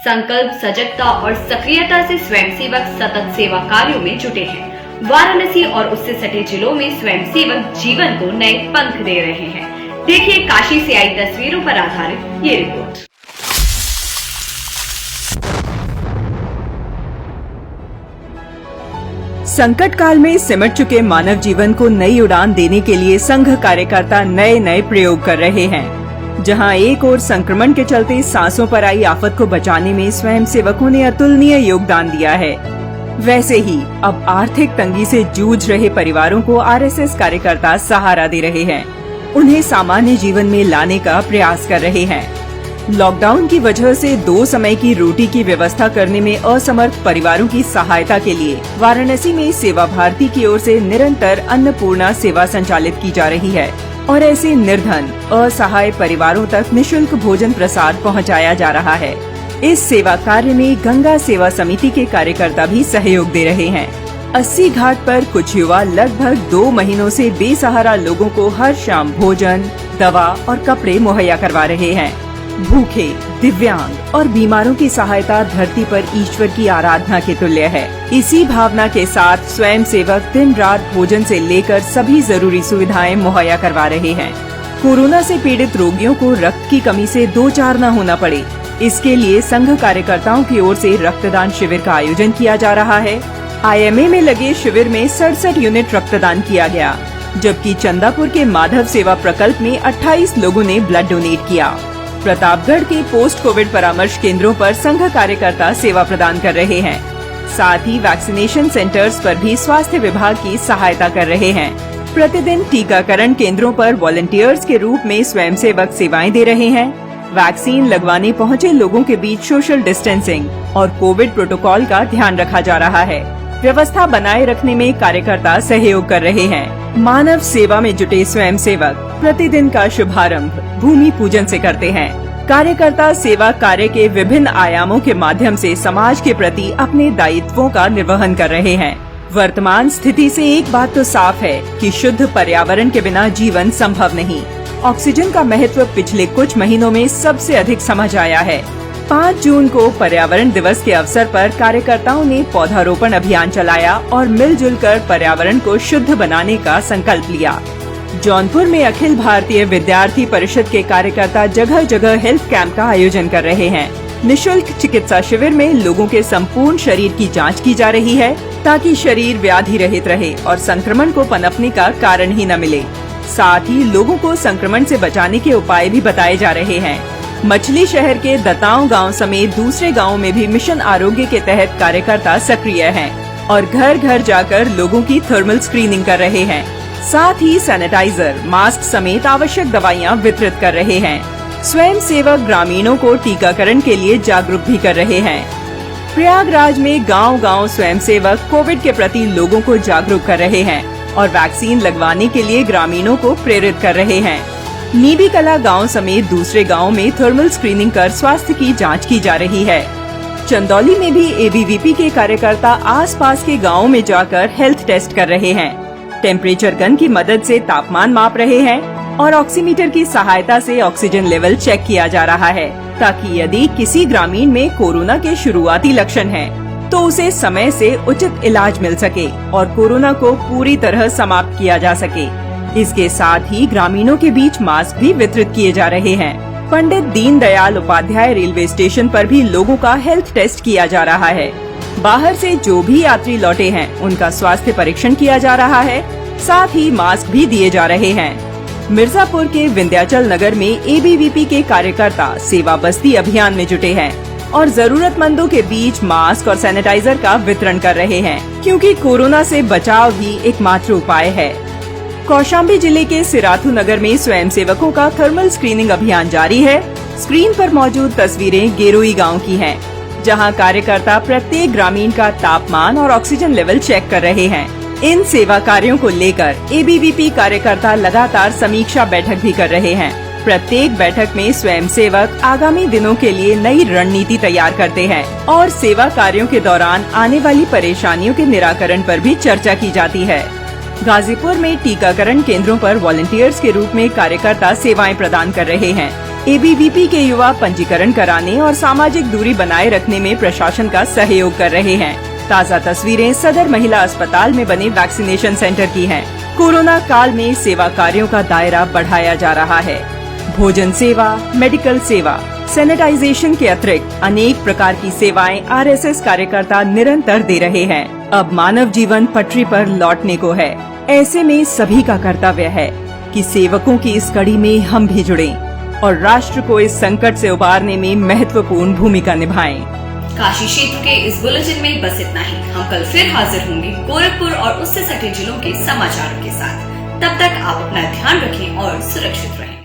संकल्प, सजगता और सक्रियता से स्वयंसेवक सतत सेवा कार्यों में जुटे हैं। वाराणसी और उससे सटे जिलों में स्वयंसेवक जीवन को नए पंख दे रहे हैं। देखिए काशी से आई तस्वीरों पर आधारित ये रिपोर्ट। संकट काल में सिमट चुके मानव जीवन को नई उड़ान देने के लिए संघ कार्यकर्ता नए नए प्रयोग कर रहे हैं। जहां एक ओर संक्रमण के चलते सांसों पर आई आफत को बचाने में स्वयंसेवकों ने अतुलनीय योगदान दिया है, वैसे ही अब आर्थिक तंगी से जूझ रहे परिवारों को आरएसएस कार्यकर्ता सहारा दे रहे हैं, उन्हें सामान्य जीवन में लाने का प्रयास कर रहे हैं। लॉकडाउन की वजह से 2 समय की रोटी की व्यवस्था करने में असमर्थ परिवारों की सहायता के लिए वाराणसी में सेवा भारती की ओर से निरंतर अन्नपूर्णा सेवा संचालित की जा रही है और ऐसे निर्धन असहाय परिवारों तक निःशुल्क भोजन प्रसाद पहुंचाया जा रहा है। इस सेवा कार्य में गंगा सेवा समिति के कार्यकर्ता भी सहयोग दे रहे हैं। 80 घाट पर कुछ युवा लगभग 2 महीनों से बेसहारा लोगों को हर शाम भोजन, दवा और कपड़े मुहैया करवा रहे हैं। भूखे, दिव्यांग और बीमारों की सहायता धरती पर ईश्वर की आराधना के तुल्य है। इसी भावना के साथ स्वयंसेवक दिन रात भोजन से लेकर सभी जरूरी सुविधाएं मुहैया करवा रहे हैं। कोरोना से पीड़ित रोगियों को रक्त की कमी से दो चार न होना पड़े, इसके लिए संघ कार्यकर्ताओं की ओर से रक्तदान शिविर का आयोजन किया जा रहा है। IMA में लगे शिविर में 67 यूनिट रक्तदान किया गया, जबकि चंदापुर के माधव सेवा प्रकल्प में 28 लोगों ने ब्लड डोनेट किया। प्रतापगढ़ के पोस्ट कोविड परामर्श केंद्रों पर संघ कार्यकर्ता सेवा प्रदान कर रहे हैं। साथ ही वैक्सीनेशन सेंटर्स पर भी स्वास्थ्य विभाग की सहायता कर रहे हैं। प्रतिदिन टीकाकरण केंद्रों पर वॉलंटियर्स के रूप में स्वयंसेवक सेवाएं दे रहे हैं। वैक्सीन लगवाने पहुंचे लोगों के बीच सोशल डिस्टेंसिंग और कोविड प्रोटोकॉल का ध्यान रखा जा रहा है। व्यवस्था बनाए रखने में कार्यकर्ता सहयोग कर रहे हैं। मानव सेवा में जुटे स्वयंसेवक प्रतिदिन का शुभारंभ भूमि पूजन से करते हैं। कार्यकर्ता सेवा कार्य के विभिन्न आयामों के माध्यम से समाज के प्रति अपने दायित्वों का निर्वहन कर रहे हैं। वर्तमान स्थिति से एक बात तो साफ है कि शुद्ध पर्यावरण के बिना जीवन संभव नहीं। ऑक्सीजन का महत्व पिछले कुछ महीनों में सबसे अधिक समझ आया है। 5 जून को पर्यावरण दिवस के अवसर पर कार्यकर्ताओं ने पौधारोपण अभियान चलाया और मिलजुल कर पर्यावरण को शुद्ध बनाने का संकल्प लिया। जौनपुर में अखिल भारतीय विद्यार्थी परिषद के कार्यकर्ता जगह जगह हेल्थ कैंप का आयोजन कर रहे हैं। निःशुल्क चिकित्सा शिविर में लोगों के संपूर्ण शरीर की जांच की जा रही है, ताकि शरीर व्याधि रहित रहे और संक्रमण को पनपने का कारण ही न मिले। साथ ही लोगों को संक्रमण से बचाने के उपाय भी बताए जा रहे हैं। मछली शहर के दताओं गांव समेत दूसरे गांवों में भी मिशन आरोग्य के तहत कार्यकर्ता सक्रिय हैं और घर घर जाकर लोगों की थर्मल स्क्रीनिंग कर रहे हैं। साथ ही सैनिटाइजर, मास्क समेत आवश्यक दवाइयां वितरित कर रहे हैं। स्वयंसेवक ग्रामीणों को टीकाकरण के लिए जागरूक भी कर रहे हैं। प्रयागराज में गांव-गांव स्वयंसेवक कोविड के प्रति लोगों को जागरूक कर रहे हैं और वैक्सीन लगवाने के लिए ग्रामीणों को प्रेरित कर रहे हैं। नीबी कला गांव समेत दूसरे गांवों में थर्मल स्क्रीनिंग कर स्वास्थ्य की जांच की जा रही है। चंदौली में भी ABVP के कार्यकर्ता आसपास के गांवों में जाकर हेल्थ टेस्ट कर रहे हैं। टेम्परेचर गन की मदद से तापमान माप रहे हैं और ऑक्सीमीटर की सहायता से ऑक्सीजन लेवल चेक किया जा रहा है, ताकि यदि किसी ग्रामीण में कोरोना के शुरुआती लक्षण हैं, तो उसे समय से उचित इलाज मिल सके और कोरोना को पूरी तरह समाप्त किया जा सके। इसके साथ ही ग्रामीणों के बीच मास्क भी वितरित किए जा रहे हैं। पंडित दीनदयाल उपाध्याय रेलवे स्टेशन पर भी लोगों का हेल्थ टेस्ट किया जा रहा है। बाहर से जो भी यात्री लौटे हैं, उनका स्वास्थ्य परीक्षण किया जा रहा है। साथ ही मास्क भी दिए जा रहे हैं। मिर्जापुर के विंध्याचल नगर में ABVP के कार्यकर्ता सेवा बस्ती अभियान में जुटे हैं और जरूरतमंदों के बीच मास्क और सैनिटाइजर का वितरण कर रहे हैं, क्योंकि कोरोना से बचाव ही एकमात्र उपाय है। कौशाम्बी जिले के सिराथू नगर में स्वयंसेवकों का थर्मल स्क्रीनिंग अभियान जारी है। स्क्रीन पर मौजूद तस्वीरें गेरोई गांव की हैं, जहां कार्यकर्ता प्रत्येक ग्रामीण का तापमान और ऑक्सीजन लेवल चेक कर रहे हैं। इन सेवा कार्यों को लेकर ABVP कार्यकर्ता लगातार समीक्षा बैठक भी कर रहे हैं। प्रत्येक बैठक में स्वयंसेवक आगामी दिनों के लिए नई रणनीति तैयार करते हैं और सेवा कार्यों के दौरान आने वाली परेशानियों के निराकरण पर भी चर्चा की जाती है। गाजीपुर में टीकाकरण केंद्रों पर वॉलंटियर्स के रूप में कार्यकर्ता सेवाएं प्रदान कर रहे हैं। एबीवीपी के युवा पंजीकरण कराने और सामाजिक दूरी बनाए रखने में प्रशासन का सहयोग कर रहे हैं। ताज़ा तस्वीरें सदर महिला अस्पताल में बने वैक्सीनेशन सेंटर की हैं। कोरोना काल में सेवा कार्यों का दायरा बढ़ाया जा रहा है। भोजन सेवा, मेडिकल सेवा, सैनिटाइजेशन के अतिरिक्त अनेक प्रकार की सेवाएं आरएसएस कार्यकर्ता निरंतर दे रहे हैं। अब मानव जीवन पटरी पर लौटने को है। ऐसे में सभी का कर्तव्य है कि सेवकों की इस कड़ी में हम भी जुड़ें और राष्ट्र को इस संकट से उबारने में महत्वपूर्ण भूमिका निभाएं। काशी क्षेत्र के इस बुलेटिन में बस इतना ही। हम कल फिर हाजिर होंगे गोरखपुर और उससे सटे जिलों के समाचारों के साथ। तब तक आप अपना ध्यान रखें और सुरक्षित रहें।